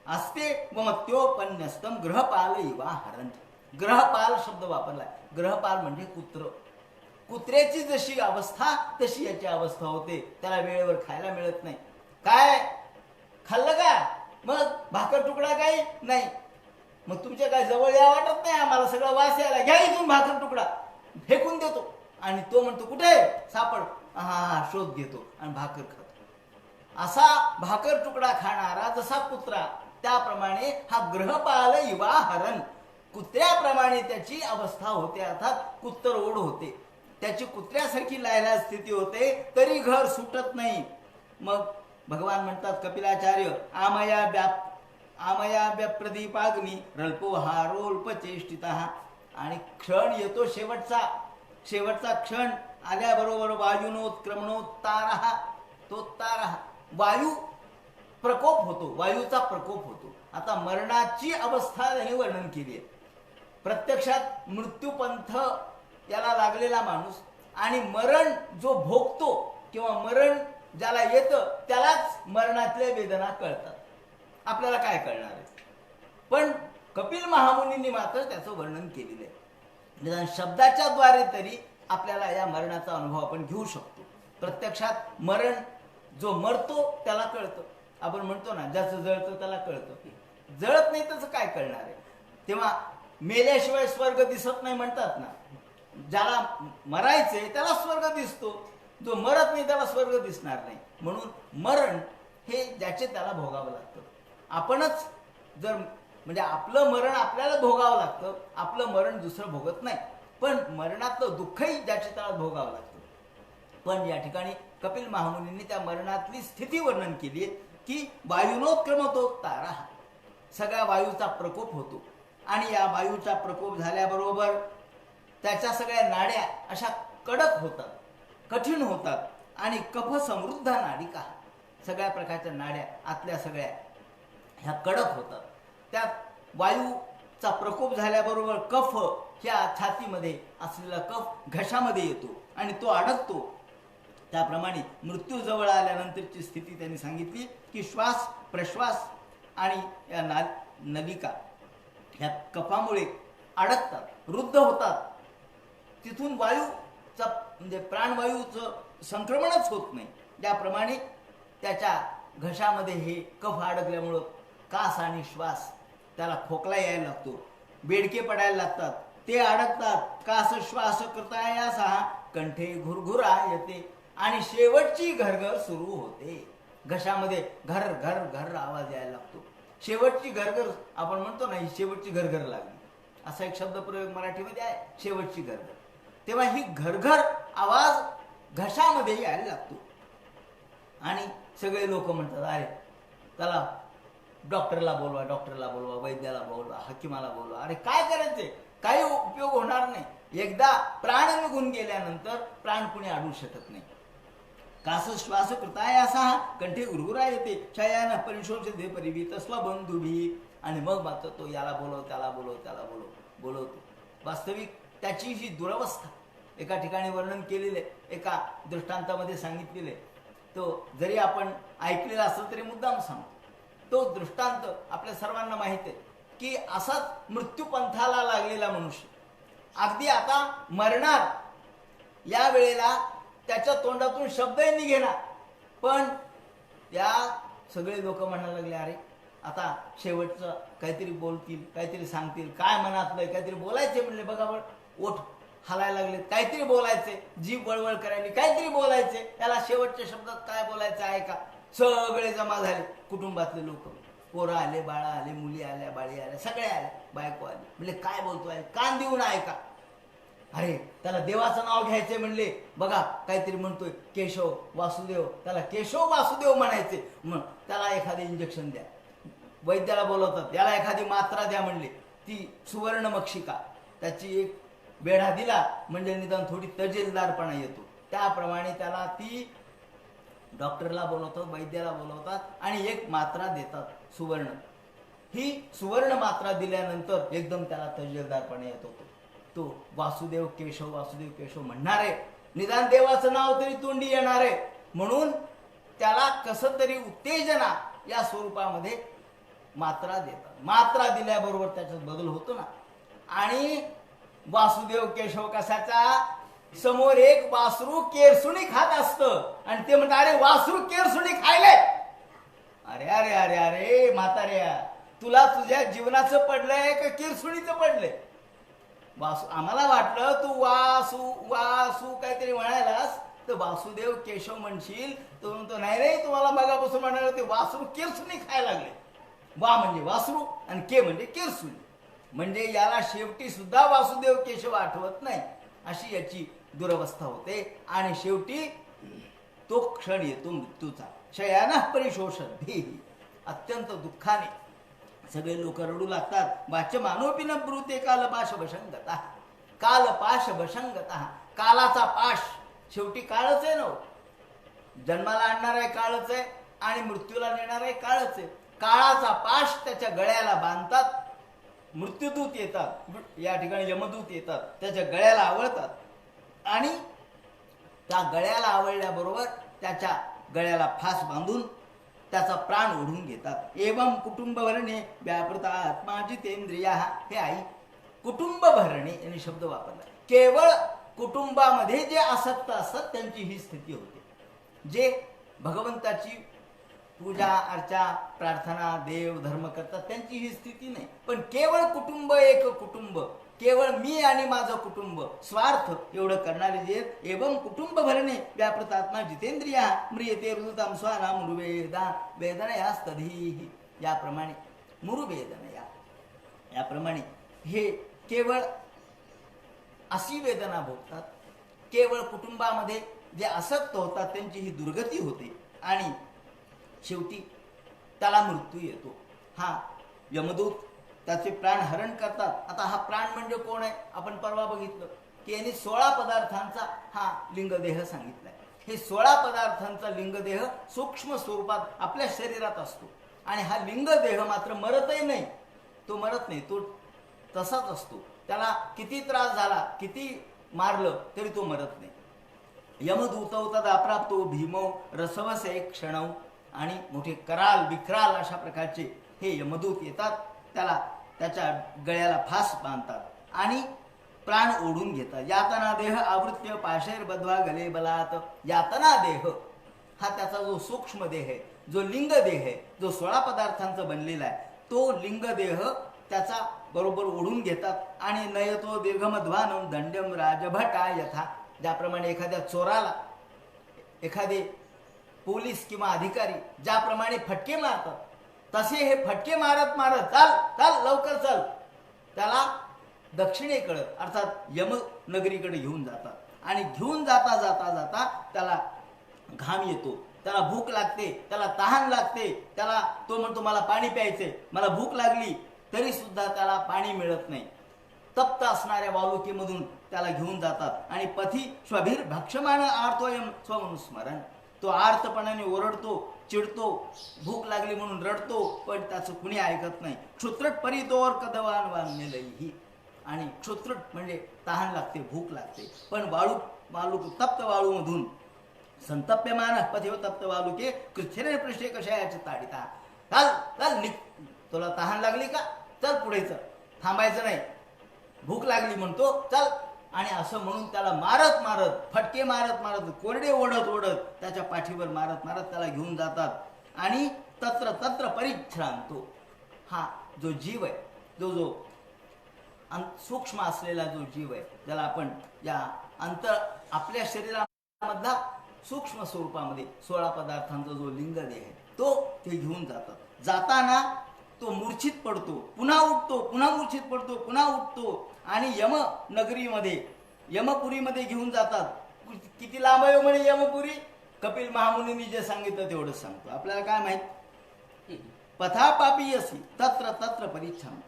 असते मत्योपन्यस्तम ग्रहपाल इवा हरण. ग्रहपाल शब्द वापरलाय. ग्रहपाल म्हणजे कुत्र. कुत्र्याची जशी अवस्था तशी याची अवस्था होते. त्याला वेळेवर खायला मिळत नाही. काय खाल्लं का? मग भाकर तुकडा काही नाही. मग तुमच्या काय जवळ या वाटत नाही आम्हाला, सगळं वास यायला, घ्या इथून भाकर तुकडा, फेकून देतो. आणि तो म्हणतो कुठे सापड, हा शोध घेतो आणि भाकर खातो. असा भाकर तुकडा खाणारा जसा कुत्रा, त्याप्रमाणे हा ग्रहपाल इवा हरण, कुत्र्याप्रमाणे त्याची अवस्था होते, अर्थात कुत्तर ओढ होते. त्याची कुत्र्यासारखी लायला स्थिती होते, तरी घर सुटत नाही. मग भगवान म्हणतात कपिलाचार्य, आमया व्याप्रदीपाग्नी रल्पो हारोल्पचेष्टिता. आणि क्षण येतो शेवटचा क्षण आल्याबरोबर वायुनोत्क्रमणोत्तारः, तो तारः वायू प्रकोप होतो, वायूचा प्रकोप होतो. आता मरणाची अवस्था त्याने वर्णन केली आहे. प्रत्यक्षात मृत्यूपंथ त्याला लागलेला माणूस आणि मरण जो भोगतो किंवा मरण ज्याला येतं त्यालाच मरणातल्या वेदना कळतात. आपल्याला काय कळणार आहे? पण कपिल महामुनींनी मात्र त्याचं वर्णन केलेलं आहे. निदान शब्दाच्या द्वारे तरी आपल्याला या मरणाचा अनुभव आपण घेऊ शकतो. प्रत्यक्षात मरण जो मरतो त्याला कळतं. आपण म्हणतो ना, ज्याचं जळतं त्याला कळतं. जळत नाही त्याचं काय कळणार आहे? तेव्हा मेल्याशिवाय स्वर्ग दिसत नाही म्हणतात ना. ज्याला मरायचंय त्याला स्वर्ग दिसतो, जो मरत नाही त्याला स्वर्ग दिसणार नाही. म्हणून मरण हे ज्याचे त्याला भोगावं लागतं. आपणच जर म्हणजे आपलं मरण आपल्याला भोगावं लागतं, आपलं मरण दुसरं भोगत नाही. पण मरणातलं दुःखही ज्याचे त्याला भोगावं लागतं. पण या ठिकाणी कपिल महामुनींनी त्या मरणातली स्थिती वर्णन केली आहे की वायुनोत्क्रमतो तारा, सगळ्या वायूचा प्रकोप होतो. आणि या वायूचा प्रकोप झाल्याबरोबर त्याच्या सगळ्या नाड्या अशा कडक होतात, कठीण होतात. आणि कफ समृद्ध नाडिका, सगळ्या प्रकारच्या नाड्या आतल्या सगळ्या ह्या कडक होतात. त्यात वायूचा प्रकोप झाल्याबरोबर कफ ह्या छातीमध्ये असलेला कफ घशामध्ये येतो आणि तो अडकतो. त्याप्रमाणे मृत्यू जवळ आल्यानंतरची स्थिती त्यांनी सांगितली की श्वास प्रश्वास आणि या नलिका ह्या कफामुळे अडकतात, रुद्ध होतात. तिथून वायूचा म्हणजे प्राणवायूचं संक्रमणच होत नाही. त्याप्रमाणे त्याच्या घशामध्ये हे कफ अडकल्यामुळं कास आणि श्वास, त्याला खोकला यायला लागतो, बेडके पडायला लागतात, ते अडकतात. कास श्वास करता यासा कंठे घुरघुरा येते आणि शेवटची घरघर सुरू होते. घशामध्ये घर घर घर आवाज यायला लागतो. शेवटची घरघर आपण म्हणतो ना, ही शेवटची घरघर लागली, असा एक शब्दप्रयोग मराठीमध्ये आहे, शेवटची घरघर. तेव्हा ही घरघर आवाज घशामध्ये यायला लागतो. आणि सगळे लोक म्हणतात, अरे त्याला डॉक्टरला बोलवा, डॉक्टरला बोलवा, वैद्याला बोलवा, हकीमाला बोलवा. अरे काय करायचे, काही उपयोग होणार नाही. एकदा प्राण निघून गेल्यानंतर प्राण कुणी अडवू शकत नाही. कास श्वास कृताय असा कंठे उरगुरा येते छायान परिशोषते परिवीत स्वबंधुभी. आणि मग मात्र तो याला बोलव, त्याला बोलव, त्याला बोलवतो. वास्तविक त्याची ही दुरवस्था एका ठिकाणी वर्णन केलेले, एका दृष्टांतामध्ये सांगितलेले. तो जरी आपण ऐकलेला असेल तरी मुद्दाम सांगतो. तो दृष्टांत आपल्या सर्वांना माहित आहे की असाच मृत्यूपंथाला लागलेला मनुष्य अगदी आता मरणार, या वेळेला त्याच्या तोंडातून शब्दही निघेना, पण या सगळे लोक म्हणायला लागले, अरे आता शेवटचं काहीतरी बोलतील, काहीतरी सांगतील, काय मनातलं काहीतरी बोलायचे म्हणले. बघा बळ ओठ हालायला लागले, काहीतरी बोलायचे, जीभ वळवळ करायली, काहीतरी बोलायचे. त्याला शेवटच्या शब्दात काय बोलायचं आहे का? सगळे जमा झाले, कुटुंबातले लोक, पोरं आले, बाळा आले, मुली आल्या, बाळी आल्या, सगळे आल्या, बायको आली. म्हणजे काय बोलतोय, कान देऊन ऐका. अरे त्याला देवाचं नाव घ्यायचे म्हणले. बघा काहीतरी म्हणतोय केशव वासुदेव, त्याला केशव वासुदेव म्हणायचे. मग त्याला एखादे इंजेक्शन द्या. वैद्याला बोलवतात, याला एखादी मात्रा द्या म्हणले, ती सुवर्ण मक्षिका, त्याची एक बेढा दिला म्हणजे निदान थोडी तजेलदारपणा येतो. त्याप्रमाणे त्याला ती डॉक्टरला बोलवतात, वैद्याला बोलवतात आणि एक मात्रा देतात सुवर्ण. ही सुवर्ण मात्रा दिल्यानंतर एकदम त्याला तजेलदारपणा येत होतो. तो वासुदेव केशव, वासुदेव केशव म्हणणार आहे. निदान देवाचं नाव तरी तोंडी येणार आहे. म्हणून त्याला कसं तरी उत्तेजना या स्वरूपामध्ये मात्रा देतात. मात्रा दिल्याबरोबर त्याच्यात बदल होतो ना. आणि वासुदेव केशव कशाचा, समोर एक वासरू केरसुणी खात असतं आणि ते म्हणतात, अरे वासरू केरसुणी खायले. अरे अरे अरे अरे म्हाताऱ्या, तुला तुझ्या जीवनाचं पडलंय का केरसुणीचं पडलंय? वासू, आम्हाला वाटलं तू वासू वासू काहीतरी म्हणायलास तर वासुदेव केशव म्हणशील. तो म्हणतो, नाही रे, तुम्हाला मगापासून म्हणाल ते वासरू केरसुणी खायला लागले. वा म्हणजे वासरू आणि के म्हणजे केरसुणी. म्हणजे याला शेवटी सुद्धा वासुदेव केशव आठवत नाही, अशी याची दुरवस्था होते. आणि शेवटी तो क्षण येतो मृत्यूचा. शयाना परिशोषण भीही, अत्यंत दुःखाने सगळे लोक रडू लागतात. वाच्यमानोपि न ब्रूते कालपाश वशंगतः, कालपाश वशंगतः. कालाचा पाश, शेवटी काळच आहे ना. जन्माला आणणार आहे काळच आहे आणि मृत्यूला नेणार आहे काळच आहे. काळाचा पाश त्याच्या गळ्याला बांधतात. मृत्यूदूत येतात, या ठिकाणी यमदूत येतात, त्याच्या गळ्याला आवळतात आणि त्या गळ्याला आवळल्याबरोबर त्याच्या गळ्याला फास बांधून त्याचा प्राण ओढून घेतात. एवं कुटुंब भरणे व्यापृता आत्मा जितेंद्रिया. हे आई कुटुंब भरणे यांनी शब्द वापरला. केवळ कुटुंबामध्ये जे आसक्त असतात त्यांची ही स्थिती होते. जे भगवंताची पूजा अर्चा प्रार्थना देव धर्म करतात त्यांची ही स्थिती नाही. पण केवळ कुटुंब, एक कुटुंब, केवळ मी आणि माझं कुटुंब, स्वार्थ एवढं करणारे जे एवं कुटुंब भरणे व्यापृतात्मा जितेंद्रिया म्रियते रुदताम स्वानाम मुरुवेदा वेदनयास्तधीहि. याप्रमाणे मुरुवेदनया, याप्रमाणे हे केवळ अशी वेदना भोगतात. केवळ कुटुंबामध्ये जे आसक्त होतात त्यांची ही दुर्गती होते आणि शेवटी त्याला मृत्यू येतो. हा यमदूत त्याचे प्राण हरण करतात. आता हा प्राण म्हणजे कोण आहे? आपण परवा बघितलं की यांनी 16 पदार्थांचा हा लिंगदेह सांगितलाय. हे 16 पदार्थांचा लिंगदेह सूक्ष्म स्वरूपात आपल्या शरीरात असतो आणि हा लिंगदेह मात्र मरतही नाही. तो मरत नाही, तो तसाच असतो. त्याला किती त्रास झाला, किती मारलं तरी तो मरत नाही. यमदूतौ तदा प्राप्तो भीमो रसवसे क्षणौ. आणि मोठे कराल विक्राल अशा प्रकारचे हे यमदूत येतात. त्याला त्याच्या गळ्याला फास बांधतात आणि प्राण ओढून घेतात. यातना देह आवृत्य पाशैर बद्ध्वा गले बलात. यातना देह हा त्याचा जो सूक्ष्म देह आहे, जो लिंग देह आहे, जो 16 पदार्थांचा बनलेला आहे, तो लिंग देह त्याचा बरोबर ओढून घेतात आणि नयतो दीर्घमध्वानं दंडम राजभटा यथा. ज्याप्रमाणे एखाद्या चोराला एखादे पोलीस किंवा अधिकारी ज्याप्रमाणे फटके मारतात तसे हे फटके मारत मारत चाल चाल लवकर चल त्याला दक्षिणेकडे अर्थात यमनगरीकडे घेऊन जातात आणि घेऊन जाता जाता जाता त्याला घाम येतो, त्याला भूक लागते, त्याला तहान लागते, त्याला तो म्हणतो मला पाणी प्यायचे, मला भूक लागली, तरी सुद्धा त्याला पाणी मिळत नाही. तप्त असणाऱ्या वालुकीमधून त्याला घेऊन जातात आणि पथी स्वभीर भक्षमाण आर्तोयम स्वमनुस्मरण. तो आर्तपणाने ओरडतो, चिडतो, भूक लागली म्हणून रडतो, पण त्याचं कुणी ऐकत नाही. क्षुत्रट परितोर कदवान वान्यलही. आणि क्षुत्रट म्हणजे तहान लागते, भूक लागते, पण वाळू तप्त वाळूमधून संतप्यमान पथिव तप्त वालुके कृच्छिरे पृष्ठे कशायाचे ताडिता. चाल चाल निघ, तुला तहान लागली का, चल पुढे चल, थांबायचं नाही, भूक लागली म्हणतो चल. आणि असं म्हणून त्याला मारत मारत फटके मारत मारत कोरडे ओढत ओढत त्याच्या पाठीवर मारत मारत त्याला घेऊन जातात आणि तत्र तत्र परिच्छ्रांतो. हा जो जीव आहे, जो जो सूक्ष्म असलेला जो जीव आहे, ज्याला आपण या आपल्या शरीरामधला सूक्ष्म स्वरूपामध्ये 16 पदार्थांचा जो लिंगदेह आहे तो ते घेऊन जातात. जाताना तो मूर्छित पडतो, पुन्हा उठतो, पुन्हा मूर्छित पडतो, पुन्हा उठतो आणि यमनगरीमध्ये यमपुरीमध्ये घेऊन जातात. किती लांब आहे म्हणे यमपुरी? कपिल महामुनींनी जे सांगितलं तेवढंच सांगतो. आपल्याला काय माहित? पथापापीयसी तत्र तत्र परिच्छाम.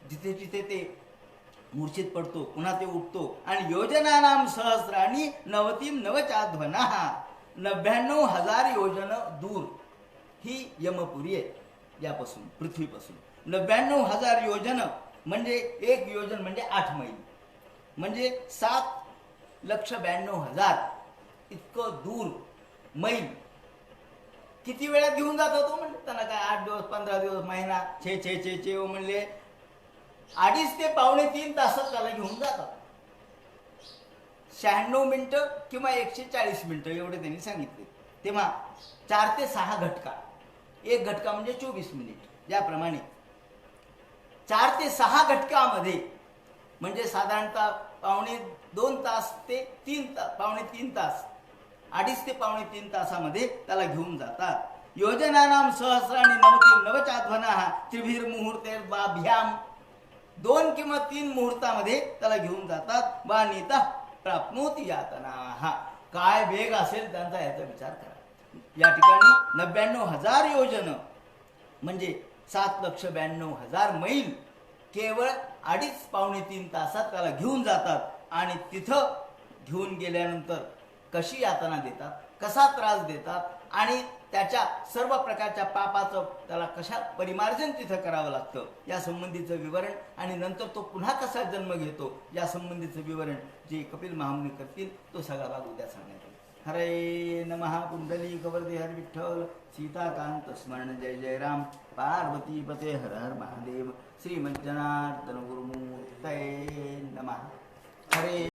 जिथे जिथे ते मूर्छित पडतो पुन्हा ते उठतो आणि योजनानाम सहस्राणी नवतीम नवचाध्वना. 99,000 योजन दूर ही यमपुरी आहे यापासून, पृथ्वीपासून. 99,000 योजन म्हणजे एक योजन म्हणजे 8 मैल, म्हणजे 7,92,000 इतकं दूर मैल. किती वेळात घेऊन जातो तो? म्हणजे त्यांना काय 8 दिवस 15 दिवस महिना छे म्हणले 2.5 ते पावणे 3 तासात त्याला घेऊन जातात. 96 मिनिटं किंवा 140 मिनिटं एवढे त्यांनी सांगितले. तेव्हा 4 ते 6 घटका, एक घटका म्हणजे 24 मिनिट, याप्रमाणे 4 ते 6 घटकामध्ये म्हणजे साधारणतः पावणे 2 तास ते 3 तास, पावणे 3 तास, 2.5 ते पावणे 3 तासामध्ये त्याला घेऊन जातात. योजनानाम सहस्राणी नवती नवचाध्वना त्रिभीर मुहूर्ते बाभ्याम. 2 किंवा 3 मुहूर्तामध्ये त्याला घेऊन जातात. वा नेता प्राप्नोती यातना. हा काय वेग असेल त्यांचा याचा विचार करा. या ठिकाणी 99,000 योजन म्हणजे 7,92,000 मैल केवळ 2.5 पावणे 3 तासात त्याला घेऊन जातात. आणि तिथं घेऊन गेल्यानंतर कशी यातना देतात, कसा त्रास देतात आणि त्याच्या सर्व प्रकारच्या पापाचं त्याला कशा परिमार्जन तिथं करावं लागतं या संबंधीचं विवरण आणि नंतर तो पुन्हा कसा जन्म घेतो या संबंधीचं विवरण जे कपिल महामुनी करतील तो सगळा भाग उद्या सांगण्यात येईल. हरे नमः पुंडलिक वरदे हर विठ्ठल सीताकांत स्मरण जय जय राम पार्वती पते हर हर महादेव श्रीमज्जनार्दन गुरुमूर्तये नमः हरे